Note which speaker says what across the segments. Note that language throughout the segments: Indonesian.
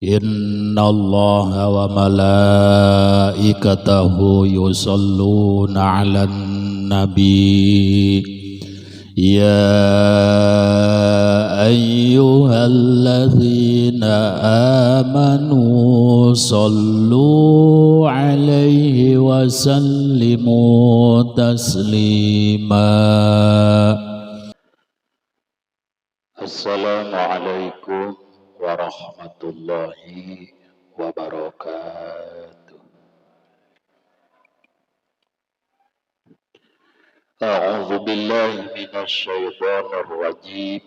Speaker 1: Innallaha wa malaikatahu yusalluna 'alan nabi ya ayyuhalladzina amanu sallu 'alaihi wa sallimu taslima. Assalamualaikum warahmatullahi wabarakatuh. A'udzu billahi minasy syaithanir rajim.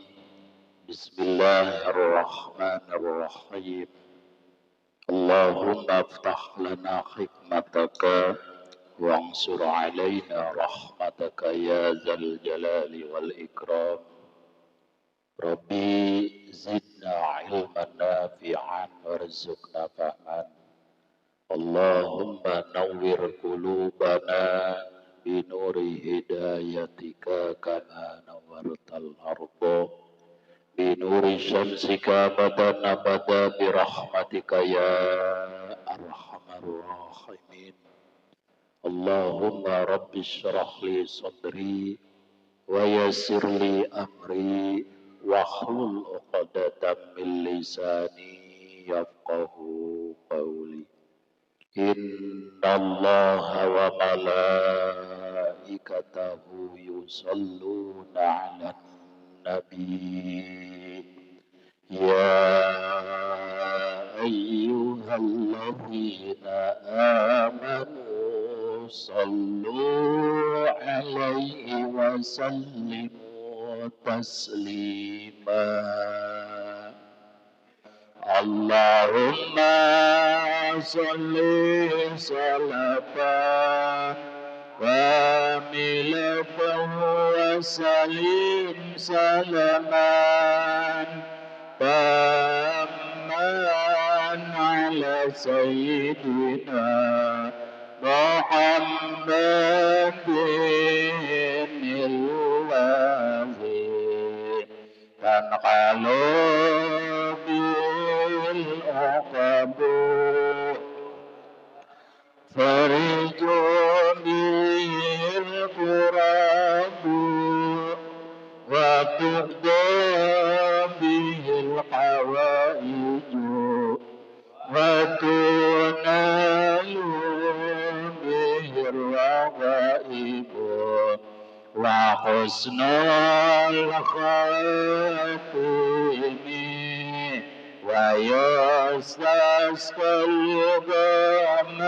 Speaker 1: Bismillahirrahmanirrahim. Allahumma iftah lana hikmataka wansur alaina rahmataka ya dzal jalali wal ikram. Rabbi zidna ilman nafi'an warzuqna fahman. Allahumma nawwir qulubana binuri hidayatika kama nawwartal arda binuri syamsika badan abada birahmatika ya arhamar rahimin. Allahumma rabbi syrah li sadri wa yassir li amri wahlul 'uqdatam min lisani yafqahu qawli. Innallaha wa malaikatahu yusalluna 'alan nabi ya ayyuhalladzina amanu sallu 'alaihi wa sallimu taslima. Allahumma salli salatan kamilatan wa salim salaman tamman ala sayyidina Muhammadin tanqalu bil uqabu fariju bil qurabu wa tuqda bil hawaiju wa tunalu bil raqaibu wa husnul khatimi wa yastasqal ghamamu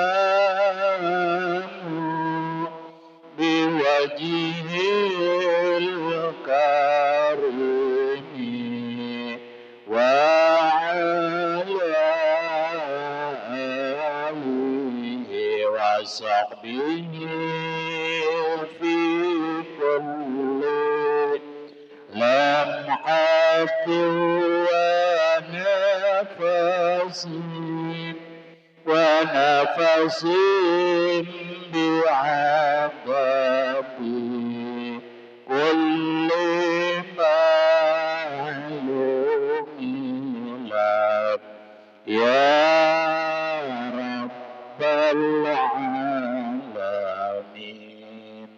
Speaker 1: biwajhil karimi wa ala alihi wa sahbihi fi lamhatin wa nafasin bi'adabi kulli ma'lumin lak ya rabbal alamin.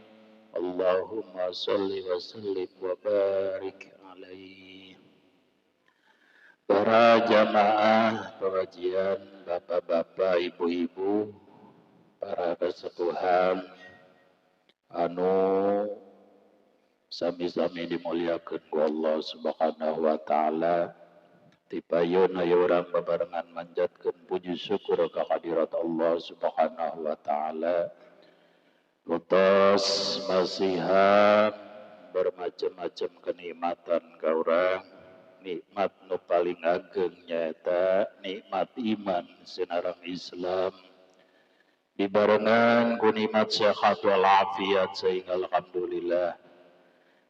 Speaker 1: Allahumma salli wa sallim wa barik alaihi. Para jamaah pengajian, bapak-bapak, ibu-ibu, para kesepuhan anu sami-sami dimuliakeun ku Allah Subhanahu wa taala. Tipayeun aya urang babarengan manjatkeun puji syukur ka hadirat Allah Subhanahu wa taala. Utos masihan bermacam-macam kenikmatan ka urang. Nikmat nu paling ageng nyaeta nikmat iman sinareng Islam dibarengan ku nikmat sehat wal afiat sehingga alhamdulillah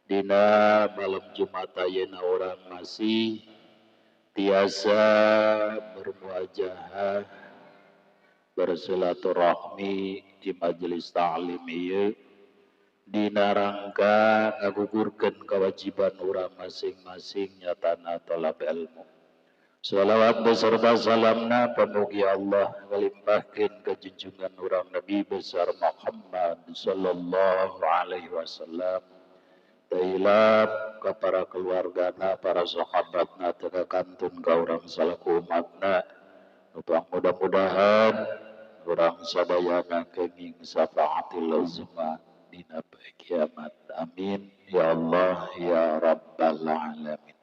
Speaker 1: dina malam Jumat ayeuna urang masih tiasa bermuajahah bersilaturahmi di majelis ta'lim ieu dina rangka ngagugurkeun kewajiban urang masing-masing nyatana tolab ilmu. Salawat beserta salamna pamugi Allah ngalimpahkeun ka junjungan urang Nabi besar Muhammad sallallahu alaihi wasallam. Tailap ka para keluargana, para sahabatna, teu kakantun ka urang salaku umatna. Upang mudah-mudahan urang sadayana kenging syafaatil uzma dina poe kiamat. Amin ya Allah ya rabbal alamin.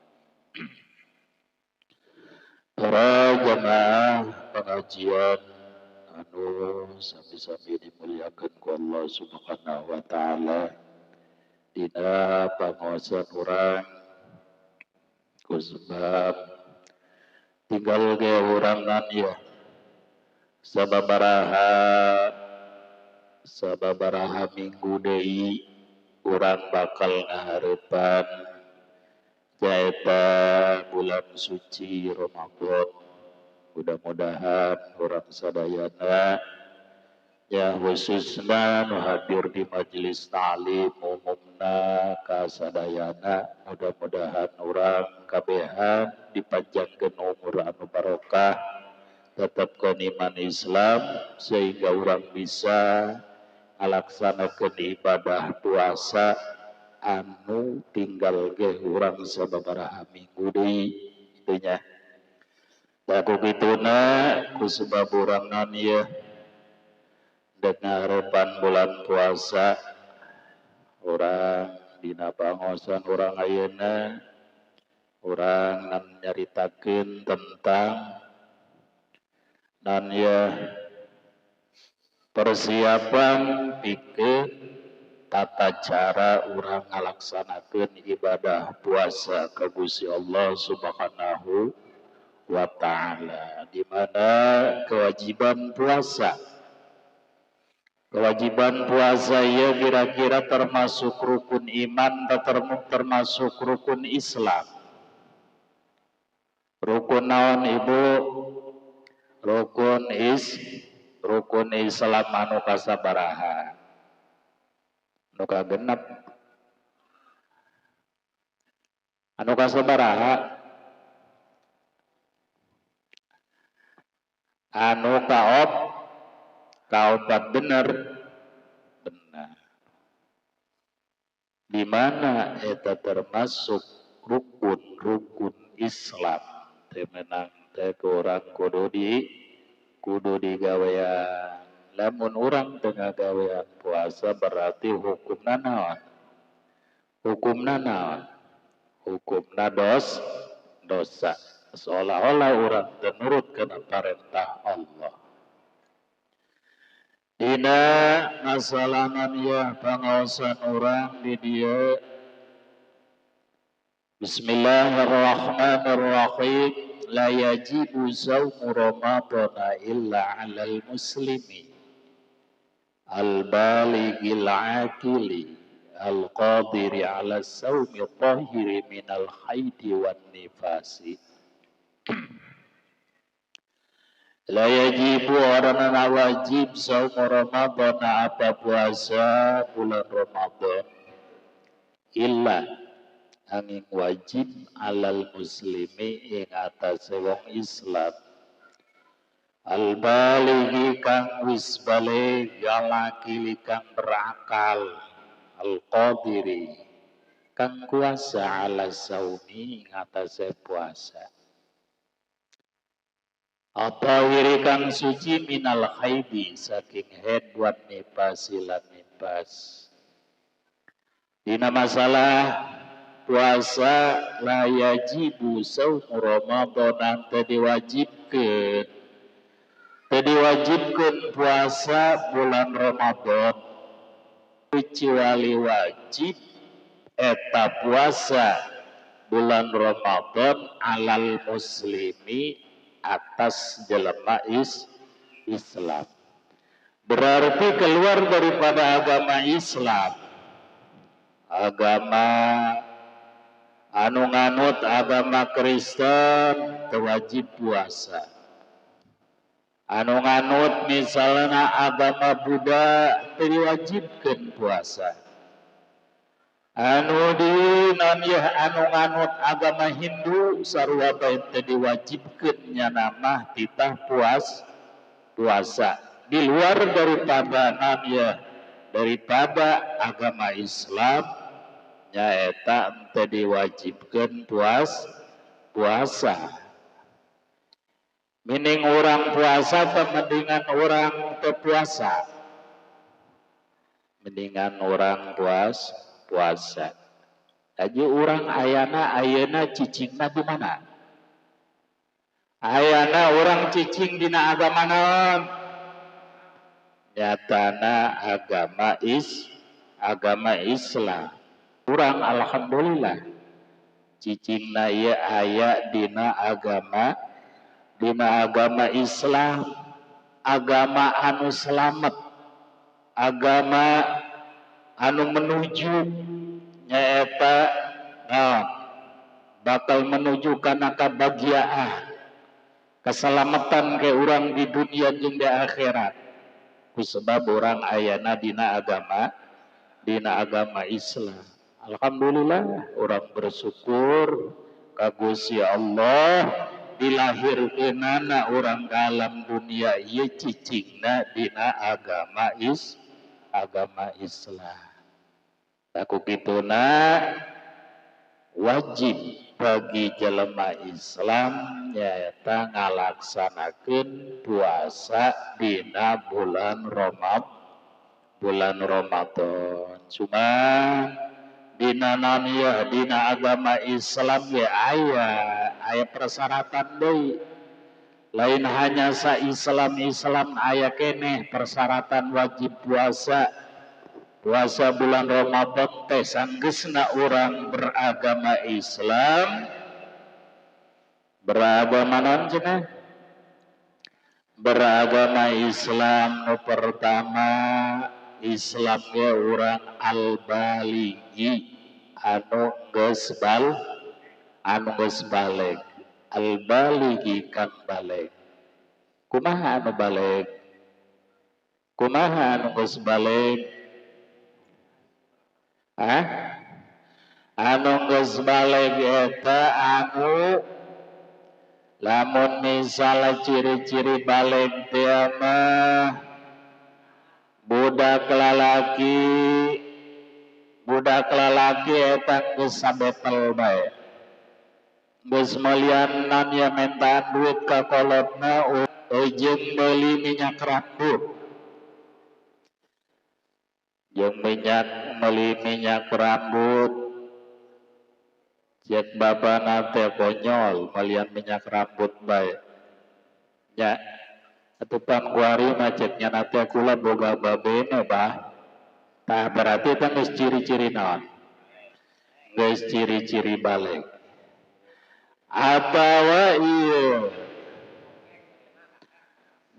Speaker 1: Para jamaah pengajian anu sami-sami dimuliakeun ku Allah Subhanahu wa taala, dina pangaosan urang ku sebab tinggal ge urangan ya sababaraha minggu deui urang bakal ngahareupan nyaeta bulan suci Ramadan. Mudah-mudahan urang sadayana ya khususna nu hadir di majelis ta'lim umumna kasadayana, mudah-mudahan urang kabehan dipanjangkeun umur anu barokah, tetepkeun iman Islam sehingga urang bisa ngalaksanakeun ibadah puasa anu tinggal ge urang sababaraha minggu deui teh nya. Da kubituna ku sebab urangan ieu dengarepan bulan puasa, urang dina pangaosan urang ayeuna urang nyaritakeun tentang nan ya persiapan pikeun tata cara urang ngalaksanakeun ibadah puasa ka Gusti Allah Subhanahu wa taala, di mana kewajiban puasa ieu kira-kira termasuk rukun iman atau termasuk rukun Islam. Rukun naon Ibu? Rukun Islam anu kasabaraha? Nu kagenep. Anu kasabaraha? Anu kaopat bener. Di mana eta termasuk rukun Islam. Teu meunang teh urang kudu digawean. Lamun urang teu ngagawean puasa berarti hukumna naon? Hukumna dosa. Seolah-olah urang teu nurut kana parentah Allah. Dina masalahan ya pangaosan urang di dieu Bismillahirrahmanirrahim. La yajibu saumu Ramadana illa 'alal muslimi al-balighil 'aqili al-qadiri 'ala saumi tahiri minal haidi wan nifasi. La yajibu orangna wajib saumu Ramadan apa puasa bulan Ramadan illa angin wajib alal muslimi ing atase wong Islam al balighi kang wis baligh galakili kang berakal al qadiri kang kuasa ala saumi ing atase puasa atawiri kang suci minal haidi saking haid wan nifasi lan nifas. Dina masalah puasa la yajibu saumu Ramadan teu diwajibkeun puasa bulan Ramadan kecuali wajib eta puasa bulan Ramadan alal muslimi atas jelema Islam. Berarti keluar daripada agama Islam, agama anu nganut agama Kristen teu wajib puasa. Anu nganut misalna agama Buddha teu diwajibkeun puasa. anu dinan ya anu nganut agama Hindu sarua bae teu diwajibkeun nya nama titah puasa di luar daripada ya daripada agama Islam nyaeta teu diwajibkeun puasa mending orang puasa teh mendingan orang teu puasa mendingan orang puasa. Aja orang ayeuna cicingna di mana? Ayana orang cicing dina agama naon? Nyatana agama Islam. Urang alhamdulillah cicingna ieu aya dina agama Islam, agama anu slamet, agama anu menuju nyaeta bakal menuju kana kabahagiaan keselamatan ke urang di dunia jeung di akhirat kusebab urang ayana dina agama Islam. Alhamdulillah urang bersyukur ka Gusti Allah dilahirkeunana urang ka alam dunia ieu cicingna dina agama Islam. Aku kituna wajib bagi jelema Islam nyaeta ngalaksanakeun puasa dina bulan Ramadan. Cuma dina naniya dina agama Islam ya aya persyaratan deui. Lain hanya sa Islam aya keneh persyaratan wajib puasa bulan Ramadan teh sanggeusna urang beragama Islam beragama naon cenah beragama Islam nu pertama Islam ge urang al-balighi anu geus baleg al-balighi kan baleg kumaha anu baleg kumaha anu geus baleg anu geus baleg eta anu lamun misal ciri-ciri baleg teh mah budak lalaki eta geus sabetel bae geus melian nanya mentaan duit ka kolotna jeung meuli minyak rambut jeung meuli minyak rambut cek babana teh konyol melian minyak rambut bae nya atuh pangkuari mah cek nya teh kula boga babene bah tah berarti teh geus ciri-ciri naon geus ciri-ciri baleg atawa ieu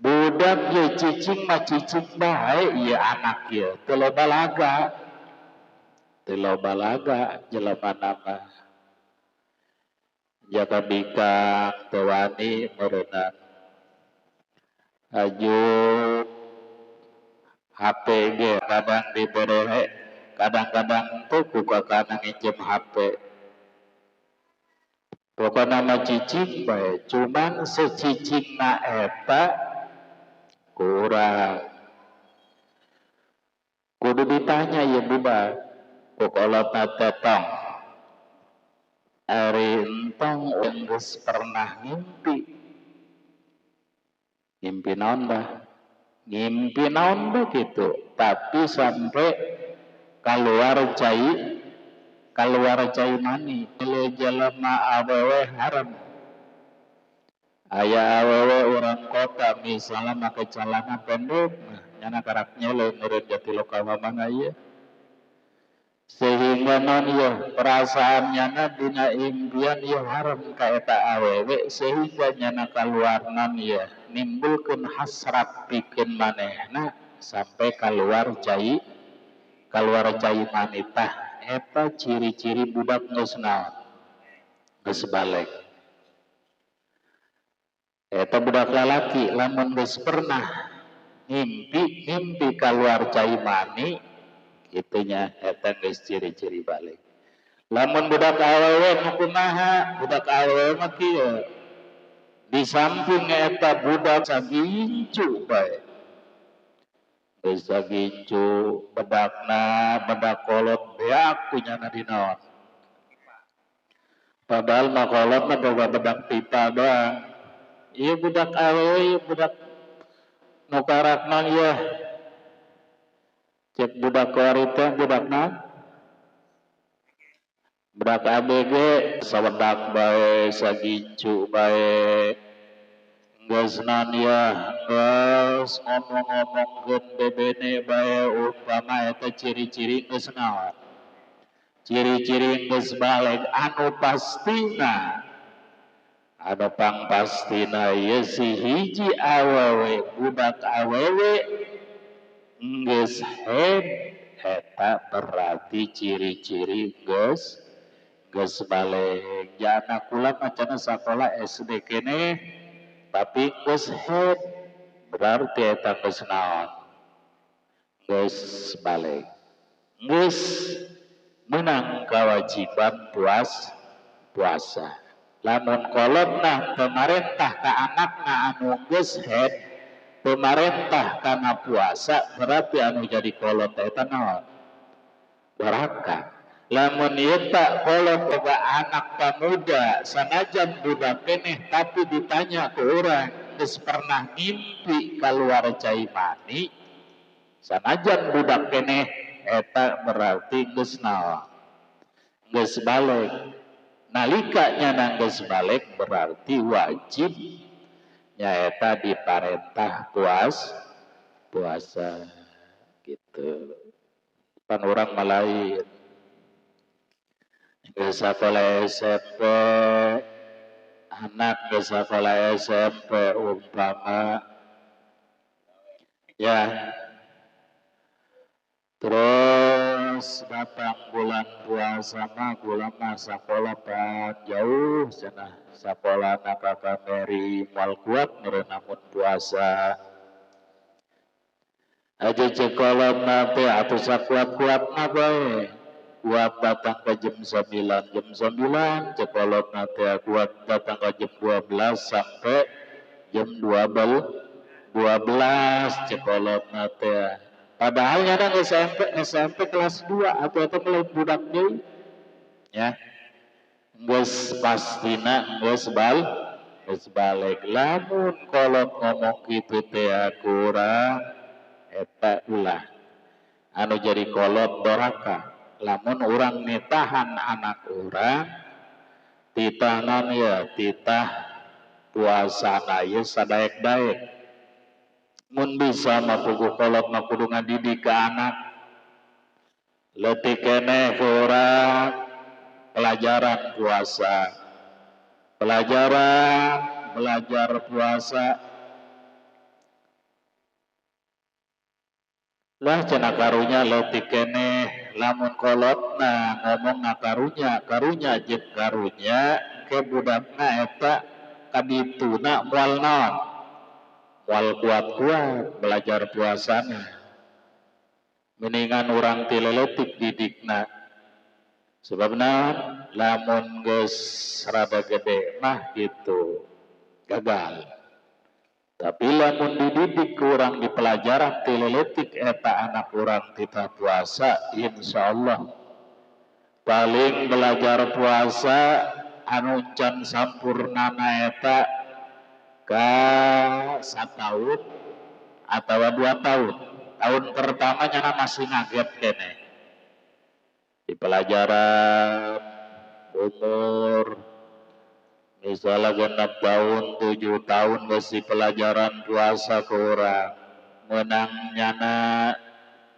Speaker 1: budak ye cicing mah cicing bae ieu anak ieu teu balaga jelemana mah jaga bikang teu wani meureunna aju HP ge kadang dibere kadang-kadang teu buka kana nginjem HP pokona mah cicing bae cuman secicingna eta kurang kudu ditanya ya buba kukolotna teh tong ari entong geus pernah ngimpi naon bah ngimpi naon begitu tapi sampai keluar cai mani kalau jelema awewe haram aya awewe orang kota misalnya make celana pendek nyana karak nyele meureun jatiloka mamana ieu sehingga non ieu perasaan nyana dina impian ieu haram ka eta awewe sehingga nyana kaluarnan ieu nimbulkeun hasrat pikeun manehna sampai keluar cai mani tah eta ciri-ciri budak geus naon geus baleg eta budak lalaki lamun geus pernah ngimpi keluar cai mani Itunya eta geus ciri-ciri balik. Lamun budak awewe nu kumaha? Budak awewe mah kieu. Di samping eta budak sagincu bae. Geus sagincu bedakna bedak kolot beak punyana dinaon. Padahal mah kolot mah boga bedak pipa doang. Ieu budak awewe, ieu budak nu karakna ieu. Cek budak kuari teh budakna budak ABG sawedak bae sagincu bae geus naon ya geus ngomong-ngomongkeun bebene bae umpama eta ciri-ciri geus naon ciri-ciri geus balik anu pastina anu pangpastina ieu si hiji awewe budak awewe geus head eta berarti ciri-ciri geus balik jana kula macana sakola SD kene tapi geus head berarti eta geus naon geus balik geus menang kewajiban puasa lamun kolotna pemerintah ka anakna anu geus head pemerintah kana puasa berarti anu jadi kolot eta naon dorhaka. Lamun ieu tak kolot boga anak pamuda sanajan budak keneh tapi ditanya ke orang geus pernah ngimpi kaluar cai mani sanajan budak keneh eta berarti geus naon geus balik nalika nyana geus balik berarti wajib nyaeta diparentah puasa gitu pan urang malain geus sakola SMP anak geus sakola SMP umpama ya terus datang bulan puasa mah kula mah sakola pan jauh cenah sakola na ka kameri moal kuat meureun namun puasa aja cekolot na teh atuh sakuat-kuatna bae kuat datang ke jam 9 cekolot na teh kuat datang ke jam 12 sampai jam 12 cekolot na teh padahal nyana SMP kelas 2 atau mulai budak deui ya geus pastina geus balik lamun kolot ngomong kitu teh kurang eta ulah anu jadi kolot dorhaka lamun urang nitahan anak urang titanan ya titah puasana ieu sadaek-daek mun bisa mah puguh kolot mah kudu ngadidik ka anak leutik keneh ku urang pelajaran puasa belajar puasa lah cenah karunya leutik keneh lamun kolotna ngomong na karunya jeung karunya ke budakna eta kadituna moal naon moal kuat-kuat belajar puasana mendingan urang ti leutik didikna sebabna lamun geus rada gede mah gitu gagal tapi lamun dididik urang di pelajaran ti leutik eta anak urang tita puasa insyaallah paling belajar puasa anu can sampurnana eta ka 1 tahun atau 2 tahun tahun pertama nyana masih ngaget keneh di pelajaran umur misalnya 6 tahun 7 tahun besi pelajaran puasa ke urang menang nyana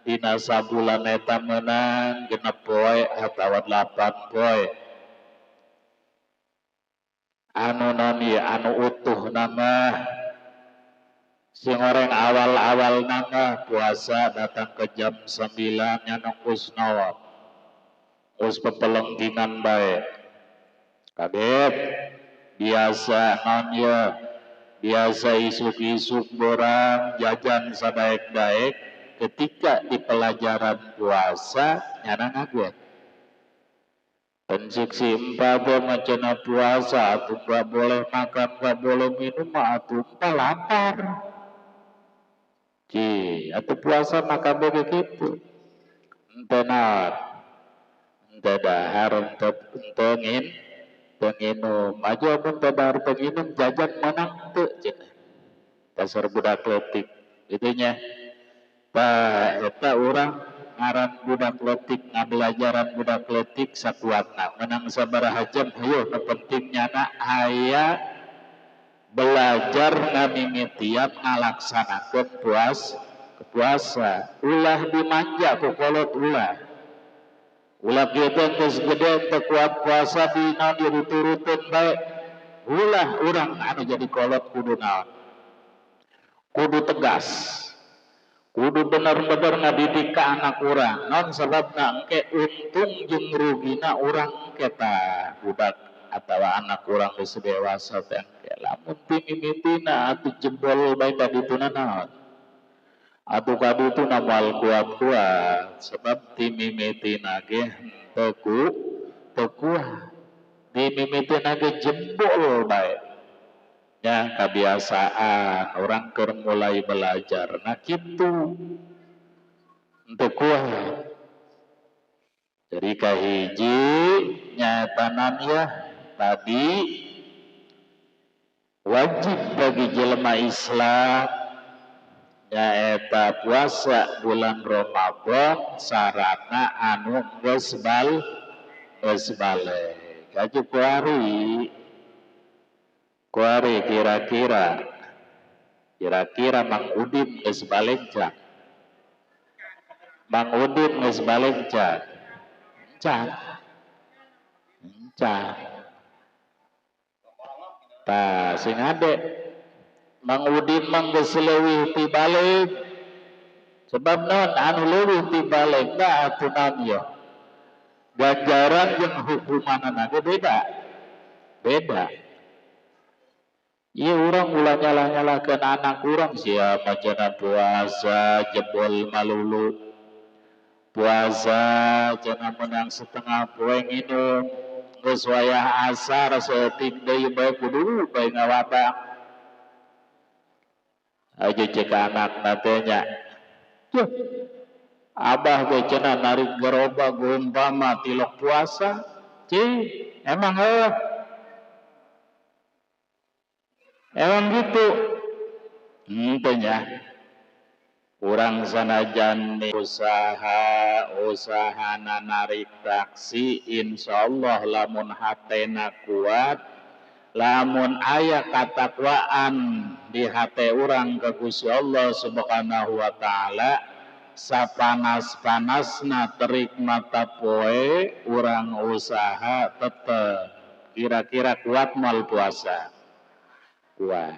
Speaker 1: dina sabulan eta menang 6 poe atau 8 poe anu noni anu utuh nama sing orang awal-awal nama puasa datang ke jam 9 nyana kus naon us pepelenggingan bae kaget biasa non ya biasa isuk-isuk borang jajan sadaek-daek ketika di pelajaran puasa nyana ngaget. Penseksi empapa macana puasa, atuh gak boleh makan, gak boleh minum, atuh lapar. Atuh puasa maka begitu. Ente naon, ente dahar, ente penginum. Aja mun teu dahar penginum jajan menang teu cenah. Dasar budak leutik. Itunya. Eta urang ngaran budak leutik, ngabelajaran budak leutik sakuatna. Menang sabaraha jam, hayu nu penting nyana aya belajar ngamimitian ngalaksanakeun puasa. Ulah dimanja ku kolot ulah. Ulah kieu teh geus gede teu kuat puasa dina dituruteun bae. Ulah urang anu jadi kolot kudu naon? Kudu tegas. Kudu bener-bener ngadidik ka anak urang. Non sababna engke untung jeung rugina urang engke tah budak atawa anak urang geus dewasa teh engke lamun timimitina atuh jebol bae ka dituna naon? Atuh ka dituna moal kuat-kuat sebab timimitina ge teu kuat. Timimitina ge jebol bae. Ya kebiasaan orang keur mulai belajar nah kitu teu kuat. Jadi kahiji nyatanan ya tadi wajib bagi jelema Islam nyaeta puasa bulan Ramadan syaratna anu geus balik. Kaju kuari kira-kira Mang Udin geus balik can. Mang Udin geus balik can. Tah sing ade Mang Udin mah geus leuwih ti balik. Sebab naon anu leuwih ti balik da atuh naon ye. Ganjaran jeung hukumanana ge beda. Iya orang ulah nyala-nyalakan anak orang sia macana puasa jebol malulu puasa jangan menang setengah poe nginum geus wayah asar saeutik deui bae kudu bae ngawabang aja cek anakna teh nya abah ge cenah narik gerobak umpama tilok puasa emang emang gitu entenya urang sanajan usahana narik taksi insyaallah lamun hatena kuat lamun aya katakwaan di hate urang ka Gusti Allah Subhanahu wa taala sapanas-panasna terik mata poe urang usaha tetep kira-kira kuat mal puasa kuat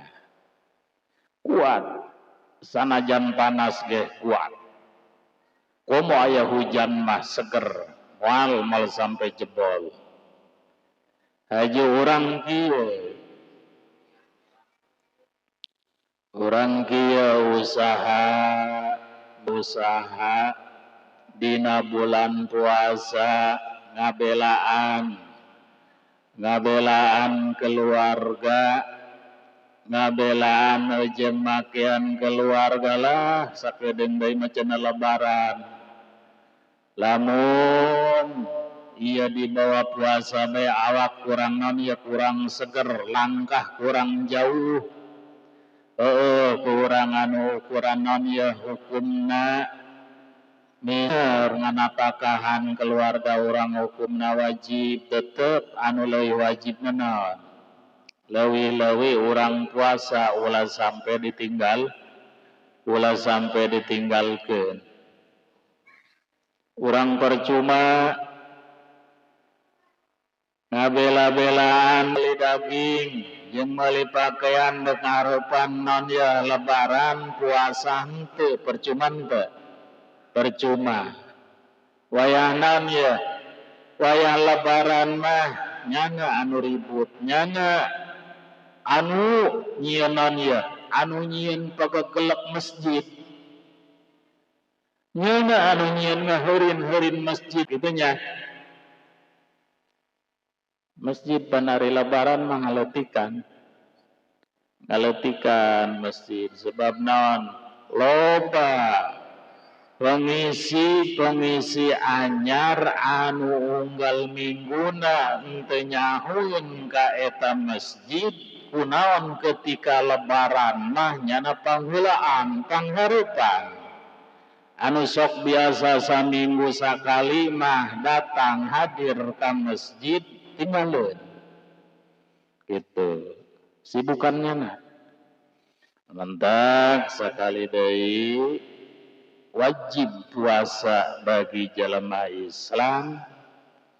Speaker 1: sanajan panas ge kuat komo aya hujan mah seger mal sampai jebol haji urang kieu usaha dina bulan puasa ngabelaan keluarga ngabelaan jeung makean keluarga lah sakedeung deui macana lebaran lamun ieu dibawa puasa bae awak kurang naon ieu kurang seger langkah kurang jauh kurang anu ukuran naon ieu hukumna mir nganapakahan keluarga urang hukumna wajib tetep anu leuwih wajibna naon leuwih urang puasa ulah sampai ditinggalkeun urang percuma ngabela-belaan beli daging jeung meuli pakaian dek ngahareupan naon ya lebaran puasa henteu percuma wayah naon ya wayah lebaran mah nyana anu ribut nyana anu nyieun naon ya anu nyieun pagegelek masjid Nyeuna anu nyieun ngaheureun-heureun masjid kitu nya. Masjid panari lebaran mah ngaleutikan masjid sebab naon? Loba pengisi anyar anu unggal mingguna henteu nyahun ka eta masjid kunaon ketika lebaran mah nyana pangheulaan panghareupan anu sok biasa saminggu sakali mah datang hadir ka masjid tinggalin gitu sibukannya nah mentak sakali deui wajib puasa bagi jelema Islam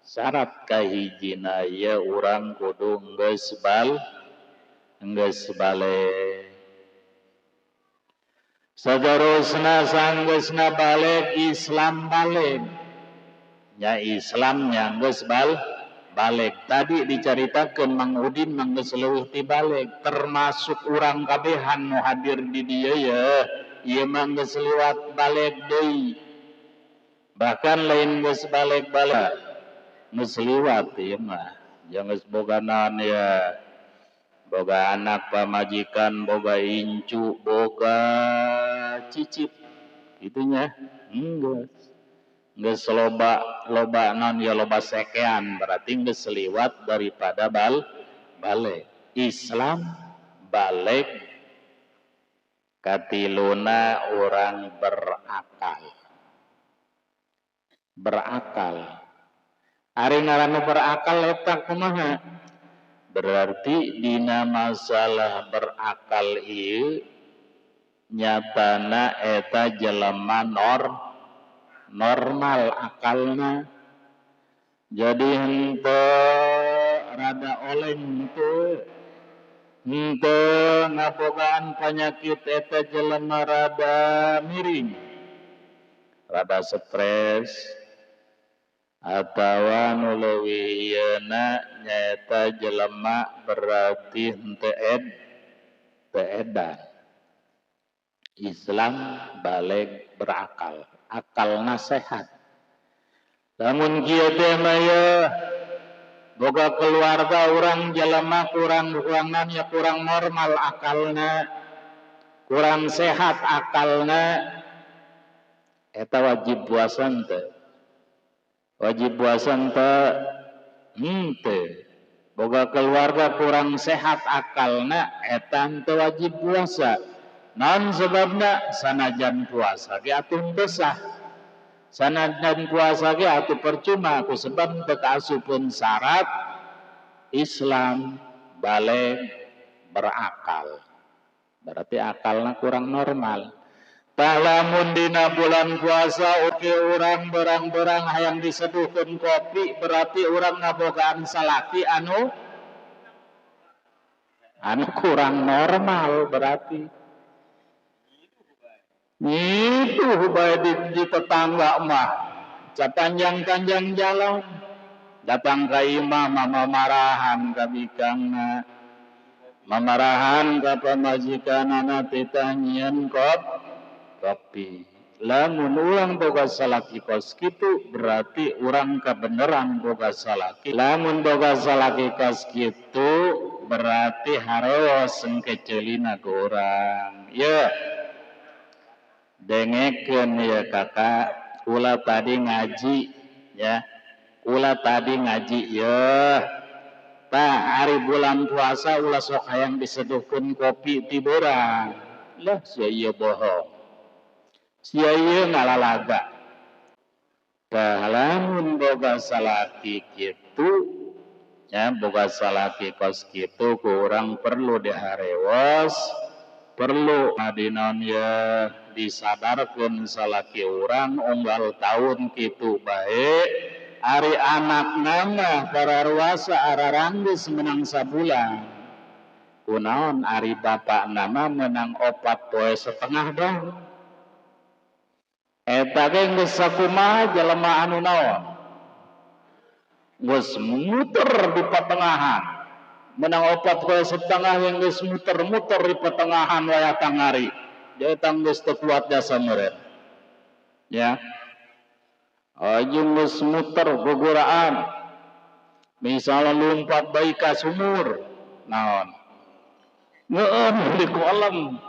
Speaker 1: syarat kahijina ya urang kudu geus balik sajarosna sanggeusna balik Islam balik nya Islamnya geus balik tadi dicaritakeun Mang Udin mah geus leuwih ti balik termasuk urang kabehan nu hadir di dieu ya ieu mah geus liwat balik deui bahkan lain geus balik geus liwat ieu mah geus boga naon ya boga anak pamajikan boga incu boga cicit gitunya geus loba naon ya loba sekean berarti geus liwat daripada balik Islam balik katiluna orang berakal ari ngaranna berakal eta kumaha berarti dina masalah berakal ieu nyatana eta jelema normal akalna jadi henteu rada oleng henteu ngabogaan penyakit eta jelema rada miring rada stres atawa nu leuwih ieuna nyaeta jelema berarti henteu edan Islam balik berakal akalna sehat lamun kieu teh mah boga keluarga urang jelema kurang normal akalna kurang sehat akalna eta wajib puasa henteu boga keluarga kurang sehat akalna eta henteu wajib puasa naon sebabna sanajan puasa ge atuh teu sah sanajan puasa ge atuh percuma ku sebab teu kaasupeun syarat Islam balik berakal berarti akalna kurang normal tah lamun dina bulan puasa oke urang berang-berang hayang diseduhkeun kopi berarti urang ngabogaan salaki anu kurang normal berarti itu bae di tetangga mah capanjang-panjang jalan datang ka imah mamarahan ka bikangna mamarahan ka pamajikanana titah nyieun kopi lamun urang boga salaki kos kitu berarti urang kabeneran boga salaki lamun boga salaki kos kitu berarti hareos engkecelina ke urang ya dengekeun ya kakak ulah tadi ngaji ya ulah tadi ngaji ya tah hari bulan puasa ulah sok hayang diseduhkeun kopi ti borang lah sia ieu bohong sia ieu ngalalaga tah lamun boga salaki kitu ya boga salaki kos kitu ku urang perlu diharewos perlu adinaon ya disadarkeun salaki urang unggal taun kitu bae ari anakna mah kararuasa araranggeus menang sabulan kunaon ari bapakna mah menang 4 poe setengah dong eta ge geus sakumaha jelema anu naon geus muter di patengahan menang 4 poe setengah yang geus muter-muter di patengahan wayah tangari dia tanggeus teu kuat jasa meureun Ya. Ajeng geus muter gogoraan. Misalnya lompat bayi ka sumur. Naon? Ngeueun di kolam.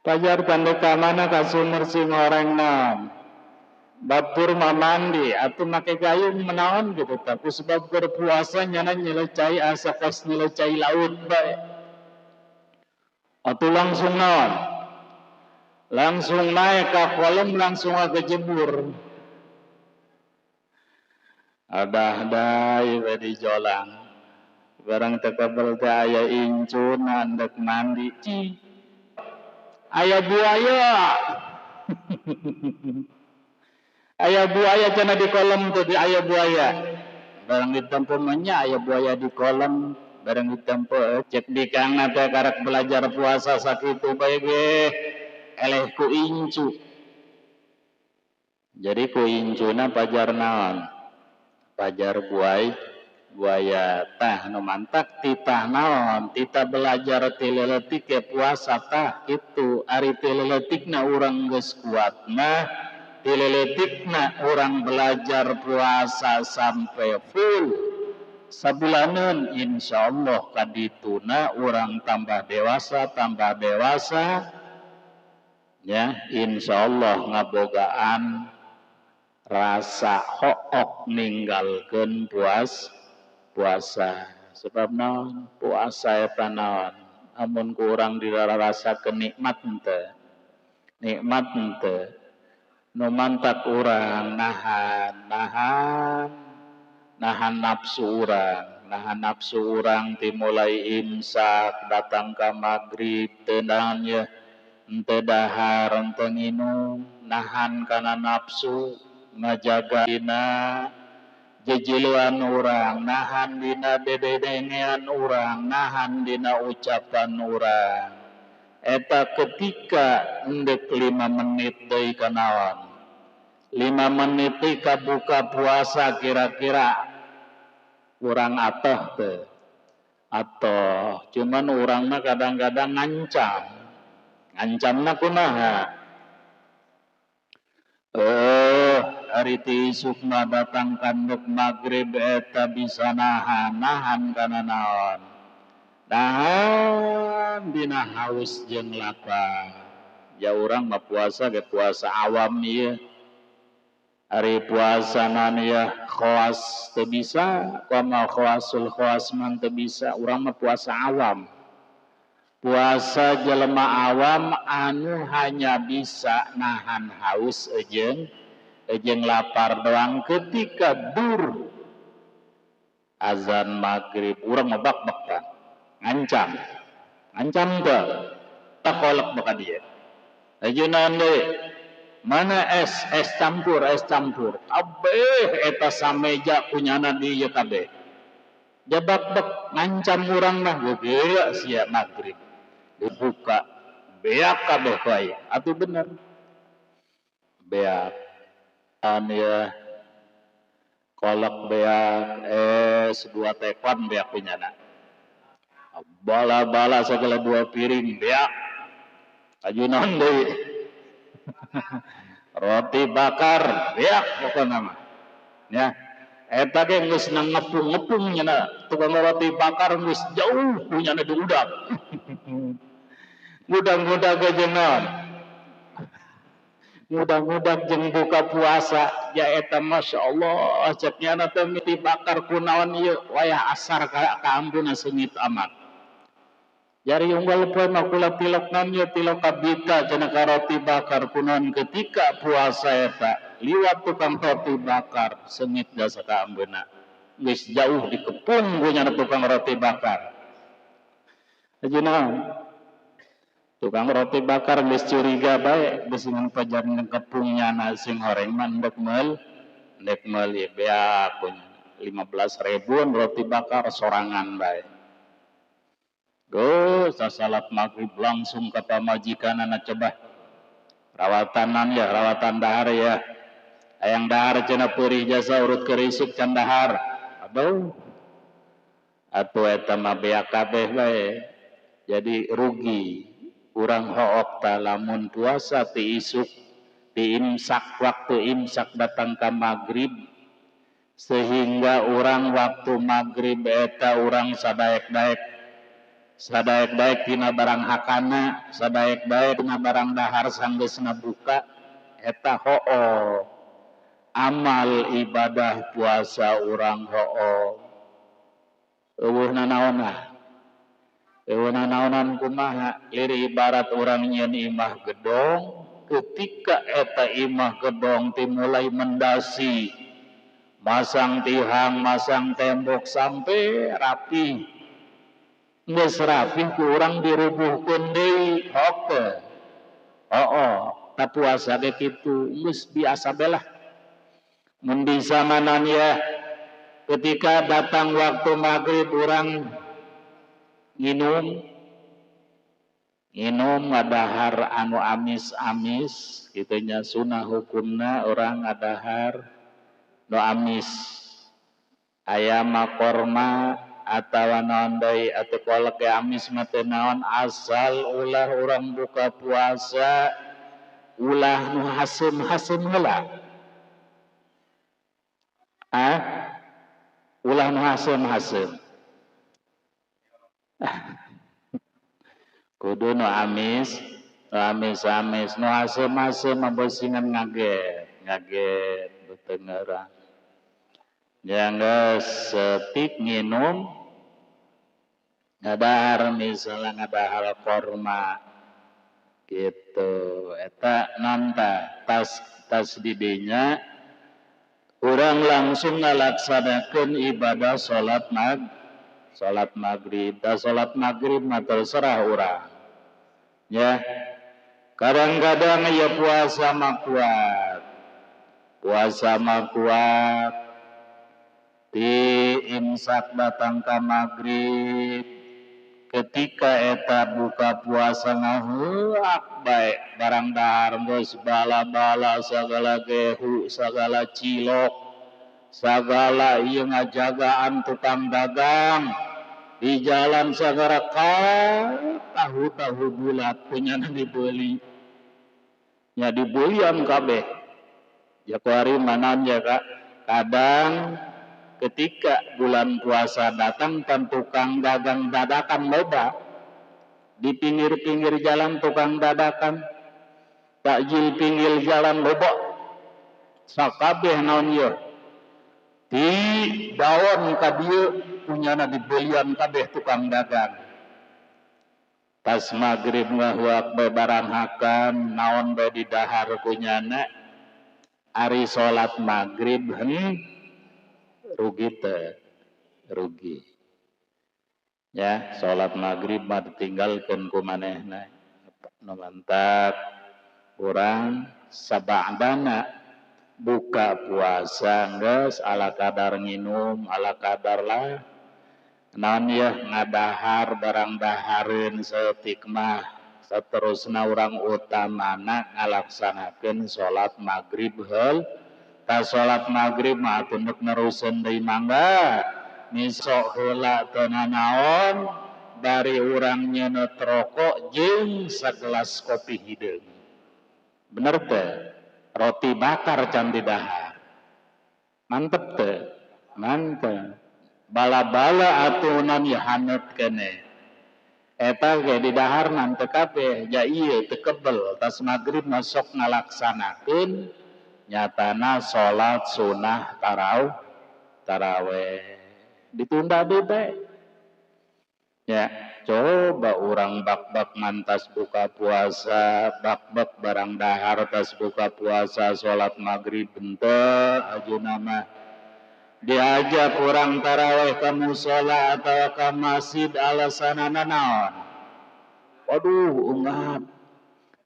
Speaker 1: Pajar tanda ka mana ka sumur si ngoreng naon. Batur mandi atau make gayung menaon gitu tapi sebab berpuasa nyana nyelecai asa kas nyelecai laut bae. Atau langsung naon? Langsung naik ke kolam langsung kejebur. Adah-dah ieu di jolang. Barang tekabel teh aya incun andek mandi. Aya buaya. Aya buaya cenah di kolam tuh aya buaya. Barang ditempo nya aya buaya di kolam. Barang ditempo cek di kangna teh karek belajar puasa sakitu bae ge. Eleh ku incu. Jadi ku incuna pajar naon? Pajar buaya tah nu mantak titah naon? Titah belajar ti leuletik ke puasa tah kitu. Ari ti leuletikna urang geus kuatna, ti leuletikna urang belajar puasa sampai full. Sabulaneun insyaallah kadituna urang tambah dewasa ya insyaallah ngabogaan rasa hook ninggalkeun puasa sebab naon puasa eta naon amun ku urang dirarasakeun nikmat henteu nu mantak urang nahan nafsu urang dimulai imsak datang ka magrib teu naon ye henteu dahar henteu nginum nahan kana nafsu ngajaga dina jejeluan urang nahan dina dededengean urang nahan dina ucapan urang eta ketika endek 5 menit deui kanaon 5 menit ka buka puasa kira-kira urang atoh teu atoh cuman urang mah kadang-kadang ngancamna kumaha hari ti isukna datang kandek magrib eta bisa nahan kana naon nahan dina haus jeung lapar ya urang mah puasa ge puasa awam ieu hari puasa naon ya khawas teu bisa kumaha khawasul khawas man teu bisa urang mah puasa awam puasa jelema awam anu hanya bisa nahan haus jeung lapar doang ketika dur azan maghrib urang mah bak-bakan ngancam teu tak kolek baka dieu ajeuna deui mana es campur kabeh eta sameja punyana dieu kabeh jabak-bak ngancam urang mah geura sia maghrib dibuka beak kabeh bae atuh bener beak ya kolak beak es 2 tekon beak punyana bala-bala segala 2 piring beak ajunan deui roti bakar beak pokona mah ya eta ge geus ngepung-ngepung nya tukang roti bakar geus jauh punyana diudag mudah-mudah ge jeung naon mudah-mudah jeung buka puasa ya eta masyaallah cek nyana teh miti bakar kunaon ieu wayah asar ka ambuna seungit amat jari unggal poe mah kula tilokna ieu tilok kabita cenah ka roti bakar kunaon ketika puasa eta liwat tukang roti bakar seungit jasa ka ambuna geus jauh dikepung ku nyana tukang roti bakar ajeuna tukang roti bakar geus curiga bae geus ngan pajar ngekepung nyana sing horeng mah endek meul ieu beak punya 15.000 roti bakar sorangan bae geus salat maghrib langsung ka pamajikanana coba rawatan dahar ya hayang dahar cenah peurih jasa urut kerisik can dahar aduh atuh eta mah beak kabeh bae jadi rugi urang hook ta lamun puasa ti isuk di imsak waktu imsak datang ka maghrib sehingga urang waktu maghrib eta urang sadaek-daek tina barang hakana sadaek-daek tina barang dahar sanggeusna buka eta hoo amal ibadah puasa urang hoo eueuhna naonna eueuhna naonan kumaha liri ibarat urang nyieun imah gedong ketika eta imah gedong dimulai mendasi masang tihang masang tembok sampai rapi geus rapi ku urang dirubuhkeun deui hokeu ta puasa ge kitu geus biasa belah mun di zamanan ya ketika datang waktu maghrib urang nginum ngadahar anu amis-amis kitu nya sunah hukumna urang ngadahar nu amis aya makorma atawa naon deui atuh kolek ge amis mah teu naon asal ulah urang buka puasa ulah nu hasem-hasem heula ulah nu hasem-hasem kudu nu amis nu hasem-hasem mah beusingan ngaget beteungeurang yang setik nginum ngadahar misalnya ngadahar korma gitu eta nanta tas didinya urang langsung ngalaksanakeun ibadah salat maghrib da salat maghrib mah terserah urang ya kadang-kadang ya puasa mah kuat di imsak datang ka maghrib ketika eta buka puasa ngaheuak bae barang dahar geus bala-bala sagala gehu sagala cilok sagala ieu ngajagaan tukang dagang di jalan sagara tahu bulat punyana dibeuli nya dibeulieun kabeh ya kuari manan ya Kak kadang ketika bulan puasa datang kan tukang dagang dadakan loba di pinggir-pinggir jalan tukang dadakan takjil pinggir jalan loba sakabeh naon ieu di daon ka dieu punyana dibelian kabeh tukang dagang pas maghrib ngaheuak bae barang hakan naon bae didahar kunyana ari salat maghrib rugi ya salat maghrib mah ditinggalkeun ku manehna nu mantap urang sabadana buka puasa geus ala kadar nginum ala kadar lah naon ya ngadahar barang dahareun saeutik mah saterusna urang utamana ngalaksanakeun salat maghrib ta salat maghrib mah atuh neruseun deui mangga misok heula teu nanaon bari urang nyeuneuh rokok jeung sagelas kopi hideung bener teu roti bakar can didahar mantep teu mantep bala-bala atunan ya haneut keneh eta ge didahar teu kabeh ja ieu teu kebel tas maghrib mah sok ngalaksanakeun nyatana salat sunah taraweh ditunda deui bae ya coba urang bak-bak mantas buka puasa bak-bak barang dahar tas buka puasa salat maghrib henteu ajeuna mah diajak urang taraweh ka mushola atawa ka masjid alasanana naon waduh ungap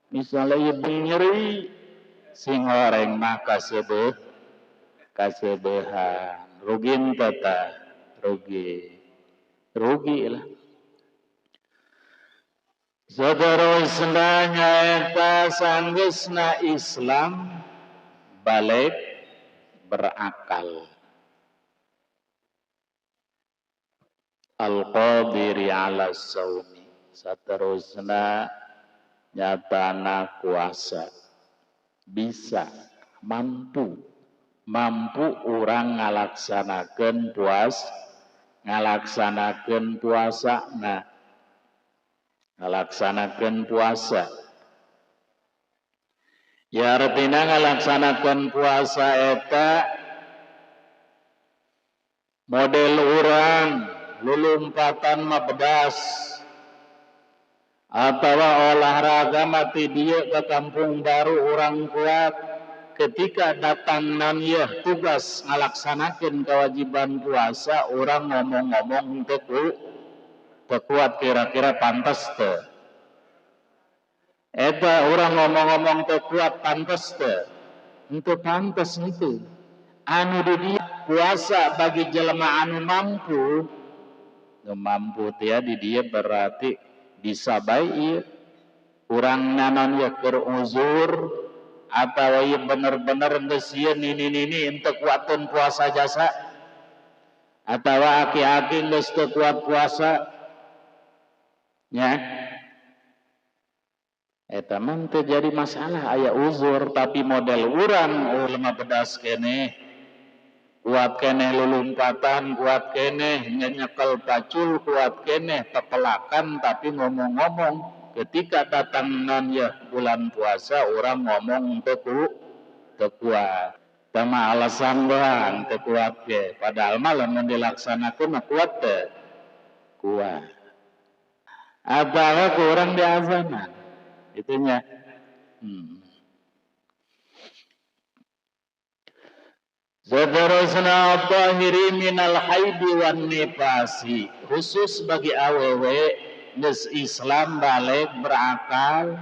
Speaker 1: misalnya ieu nyeri sing horeng mah kaseubehan rugi henteu tah rugi lah saterusna nyaeta sanggeusna Islam balik berakal al-qadiri ala saumi saterusna nyatana kuasa bisa mampu orang ngalaksanakeun puasa. Ya artina ngalaksanakeun puasa eta model urang lulumpatan mah bedas atawa olahraga mati dieu ke kampung baru urang kuat ketika datang nanya tugas ngalaksanakeun kewajiban puasa urang ngomong-ngomong teu kuat kira-kira pantas teu eta urang ngomong-ngomong teu kuat pantas teu henteu pantas henteu anu di dieu puasa bagi jelema anu mampu teh di dieu berarti bisa bae urang nanon ya keur uzur atawa ieu bener-bener geus ieu nini henteu kuateun puasa jasa atawa aki-aki geus teu kuat puasa nya eta mah teu jadi masalah aya uzur tapi model urang lemah bedas keneh kuat keneh lulumpatan kuat keneh nyekel pacul kuat keneh pepelakan tapi ngomong-ngomong ketika datang ya bulan puasa orang ngomong teu kuat sama alasan doang teu kuat ge padahal mah lamun dilaksanakeun mah kuat teu kuat apa kurang diazanan itunya Seterusna tahiri minal haidi wan nifasi khusus bagi awewe geus Islam balik berakal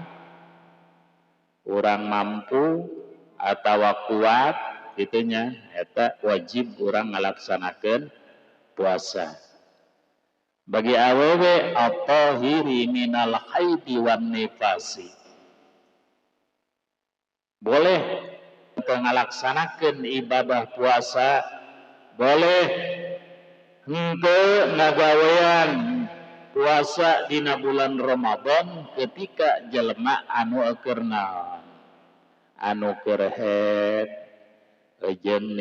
Speaker 1: urang mampu atawa kuat gitunya eta wajib urang ngalaksanakeun puasa bagi awewe at-tahiri minal haidi wan nifasi boleh ngalaksanakeun ibadah puasa boleh henteu ngagawean puasa dina bulan Ramadan ketika jelema anu keur naon anu keur haid jeung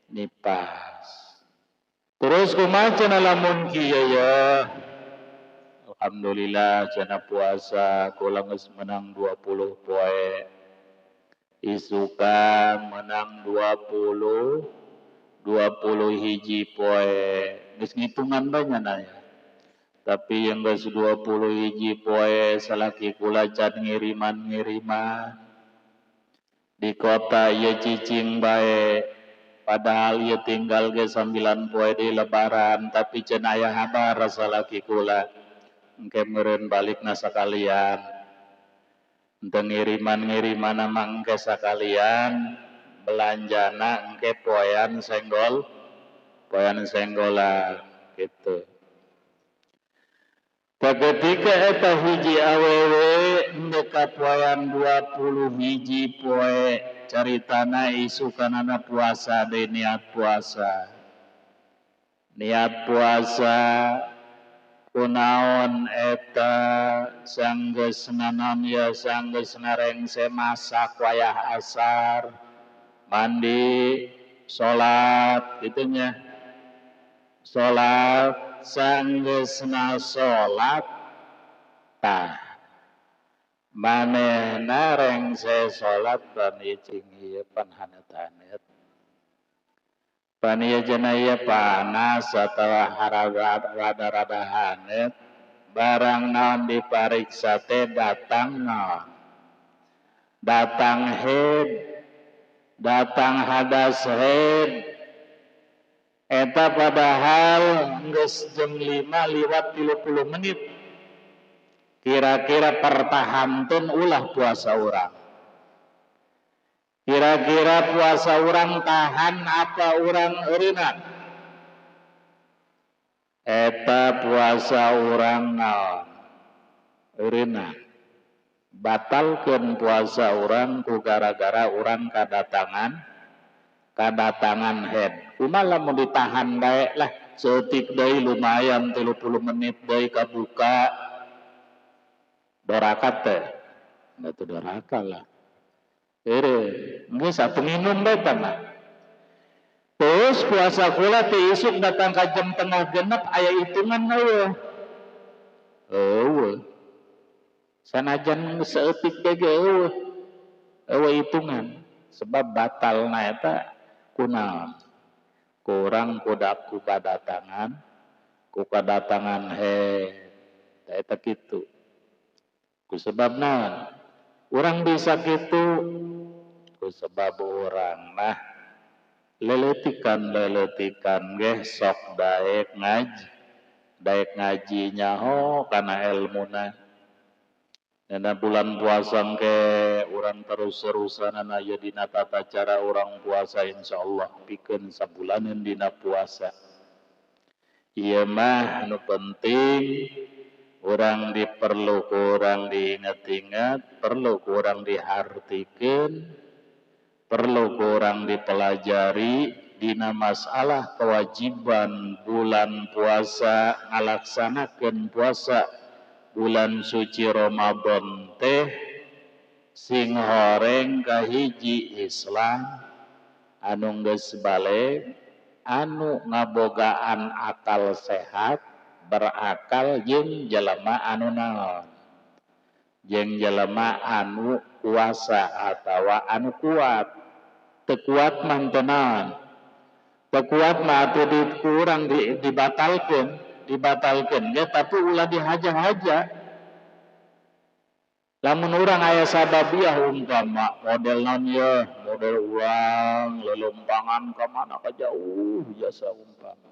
Speaker 1: nifas terus kumaha cenah lamun kieu ya alhamdulillah cenah puasa kula geus menang 20 poe isuka menang 20 hiji poe geus ngitungan bae nya tapi yang geus 20 hiji poe salaki kula can ngiriman di kota ieu cicing bae padahal ieu tinggal ge 9 poe di lebaran tapi can aya habar salaki kula engke meureun balikna sakalian teu ngiriman mah engke sakalian belanjana engke poean senggolan gitu. Ketika eta hiji awewe ndeka poean 20 hiji poe caritana isukanana puasa de niat puasa kunaon eta sanggeusna naon ya sanggeusna rengse masak wayah asar mandi salat gitunya salat sanggeusna salat tah manehna rengse salat pan cing ieu pan hanet-hanet pan ieu cenah ieu panas atawa rada-rada hanet barang naon dipariksa teh datang naon datang hadas haid eta padahal geus jam 5 liwat 30 menit kira-kira pertahankeun ulah puasa urang kira-kira puasa urang tahan apa urang eureunan eta puasa urang naon eureunan batalkeun puasa urang ku gara-gara urang kadatangan haid kumaha lamun ditahan bae lah seutik deui lumayan 30 menit deui kabuka doraka teh nggak tuh doraka lah nggak satu minum beta mah terus puasa kula teh isuk datang ka jam tengah genep aya hitungan eueuh sanajan seeutik ge eueuh hitungan sebab batalna eta kunaon kurang kudak ku kadatangan eta kitu ku sebab naon urang bisa kitu ku sebab urang mah leletikan ge sok daek ngaji nyaho kana ilmuna dina bulan puasa ke urang terus-terusan aya dina tata cara urang puasa insyaallah pikeun sabulanan dina puasa ieu mah anu penting urang diperlu kurang diingat-ingat perlu kurang dihartikeun perlu kurang dipelajari dina masalah kewajiban bulan puasa ngalaksanakeun puasa bulan suci Ramadan teh sing horeng kahiji Islam anu geus balik anu ngabogaan akal sehat berakal jeung jelema anu naon jeung jelema anu kuasa atawa anu kuat teu kuat mah teu naon teu kuat mah atuh dikurang dibatalkeun ge tapi ulah dihaja-haja lamun urang aya sababiah umpama model naon ye model urang lelumpangan ka mana ka jauh jasa umpama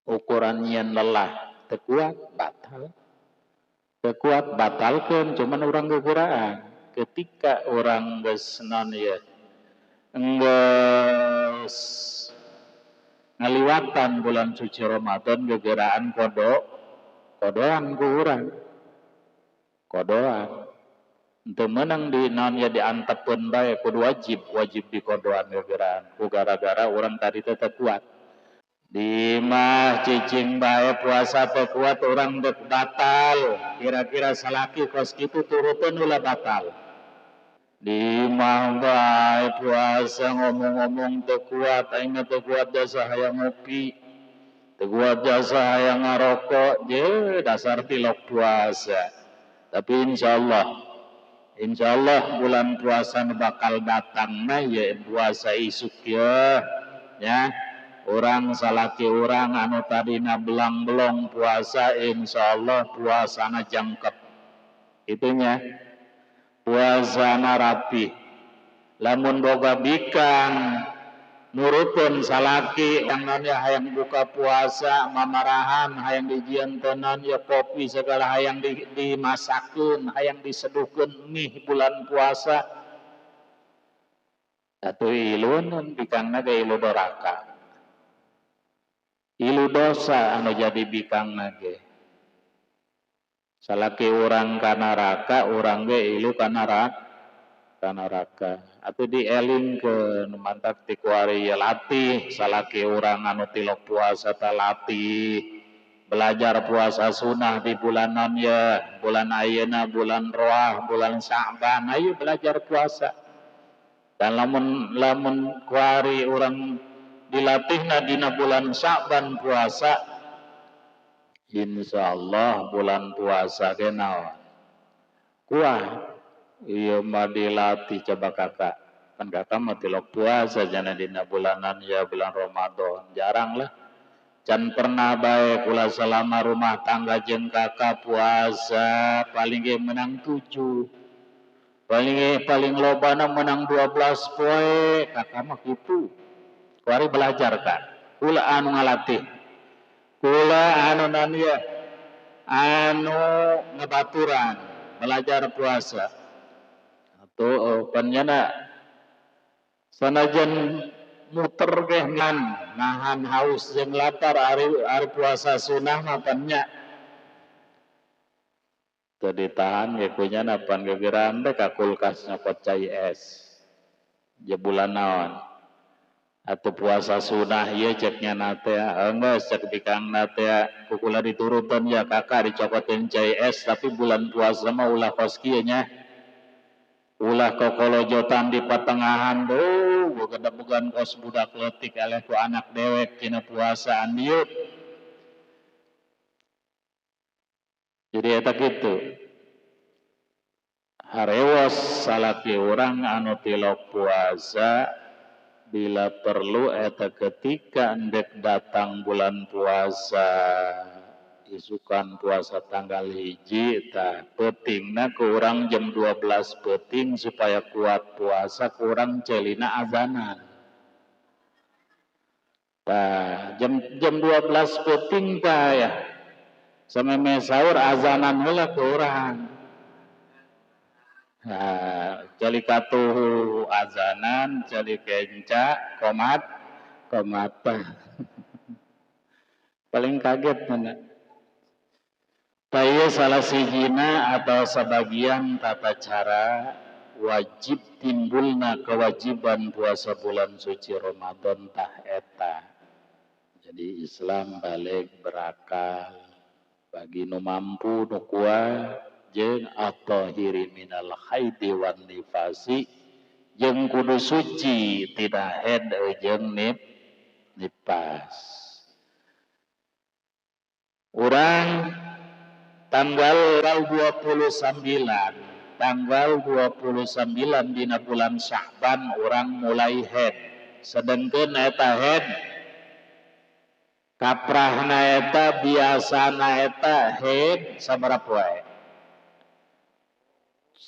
Speaker 1: ukuran nyeun lelah teu kuat batalkeun cuman urang gegeraan ketika urang geus naon ye geus ngaliwatan bulan suci Ramadan gegeraan kodoan ku urang kodoan teu meunang di naon ya diantepeun bae kudu wajib dikodoan gegeraan ku gara-gara urang tadi teh teu kuat di mah cicing bae puasa teu kuat urang teu batal kira-kira salaki kos kitu turuteun ulah batal di mah bae puasa ngomong-ngomong teu kuat aing teu kuat jasa hayang ngopi teu kuat jasa hayang ngarokok je dasar tilok puasa tapi insyaallah bulan puasa nu bakal datang mah ye puasa isuk ye nya urang salaki urang anu tadina belang-belong puasa insyaallah puasana jangkep itunya puasana rapi lamun boga bikang nurutkeun salaki yang namanya hayang buka puasa mamarahan hayang dijieunteun ya kopi segala hayang dimasakeun hayang diseduhkeun mih bulan puasa atuh ilun bikangna ge ilu doraka ilu dosa anu jadi bikangna ge salaki urang ka neraka urang ge ilu ka neraka atuh dielingkeun mantap ti kuari latih salaki urang anu tilok puasa teh latih belajar puasa sunnah di bulan non ye bulan ayeuna bulan Roah bulan Sa'ban ayo belajar puasa dan lamun kuari urang dilatihna dina bulan Sa'ban puasa insyaallah bulan puasa ge naon kuat ieu mah dilatih coba kakak kan kakak mah tilok puasa jana dina bulanan ya bulan Ramadan jarang lah can pernah bae kula selama rumah tangga jeung kakak puasa paling ge menang 7 paling lobana menang 12 poe kakak mah kitu kuari belajar kak kula anu ngalatih kula anu naon ye anu ngabaturan belajar puasa atuh panjana sanajan muter ge nahan haus jeung lapar ari puasa sunah mah pannya teu ditahan ge kunyana pan gegeran teh ka kulkas nyokot cai es je bulan naon atau puasa sunnah ya ceknya nate enggak cek bikang nate kukula diturutan ya kakak dicokotin cai es tapi bulan puasa mah ulah kos kieu nya ulah kokolojotan di pertengahan bukan bukan kos budak letik eleh ku anak dewek kina puasaan dieu jadi eta kitu harewos salaki urang anu tilok puasa bila perlu eta ketika endek datang bulan puasa isukan puasa tanggal hiji tah peutingna ku urang jam 12 peuting supaya kuat puasa kurang celina azanan tah jam 12 peuting tah ya sameme saur azanan heula ku urang jali katuh azanan jali kenca komata paling kaget mana taya salah sijina atau sebagian tata cara wajib timbulna kewajiban puasa bulan suci Ramadan tah eta jadi Islam balik berakal bagi nu mampu nu kuat jeung at-tahiri minal haidi wan nifasi jeung kudu suci tina haid jeung nifas. Urang tanggal 29 dina bulan Sya'ban urang mulai haid. Sedengkeun eta haid kaprahna eta biasana eta haid sabaraha poe?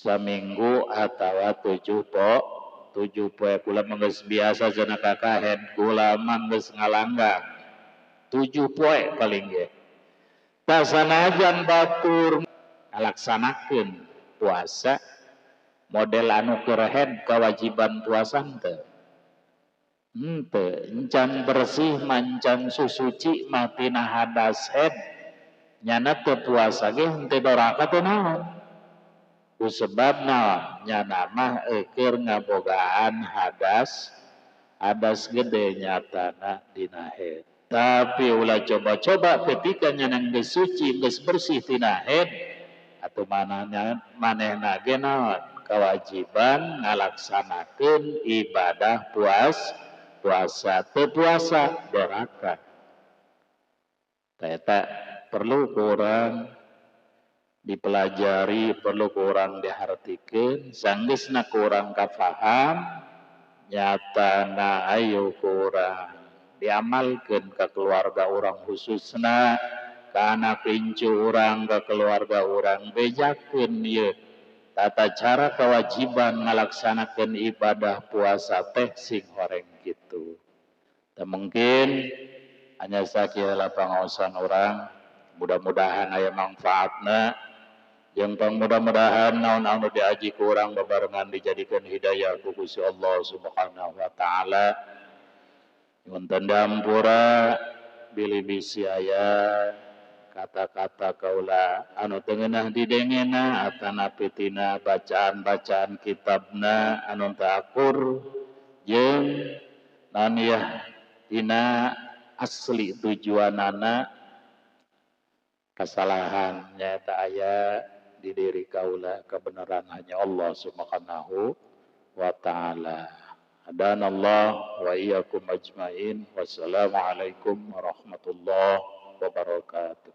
Speaker 1: Saminggu atawa 7 poe kula manggeus biasa cenah kakak haid kula manggeus ngalanggang 7 poe paling ge tah sanajan batur ngalaksanakeun puasa model anu keur haid kewajiban puasa henteu encan bersih mancan susuci mah tina hadas haid nyana teu puasa ge henteu doraka teu naon kusebab naon nyana mah keur ngabogaan hadas gede nyatana dina haid tapi ulah coba-coba ketika nyana geus suci geus bersih tina haid atuh manehna ge naon kewajiban ngalaksanakeun ibadah puasa teu puasa doraka eta perlu kurang dipelajari perlu kurang dihartikeun sanggeusna kurang kafaham nyatana ayo kurang diamalkeun ka keluarga urang khususna ka anak pincu urang ka keluarga urang bejakeun ieu tata cara kewajiban ngalaksanakeun ibadah puasa teh sing horeng kitu teu mungkin hanya sakieu pangaosan urang mudah-mudahan aya manfaatna yang mudah-mudahan naon anu diaji ku urang babarengan dijadikeun hidayah ku Gusti Allah Subhanahu wa taala. Wonten dampura bilih bisi aya kata-kata kaula anu teu ngeunah didengena atanapi tina bacaan-bacaan kitabna anu teu akur jeung naon ieu tina asli tujuanana kesalahan nyaeta aya di diri kaula kebenaran hanya Allah Subhanahu wa taala. Hadanallah wa iyyakum ajmain. Wassalamualaikum warahmatullahi wabarakatuh.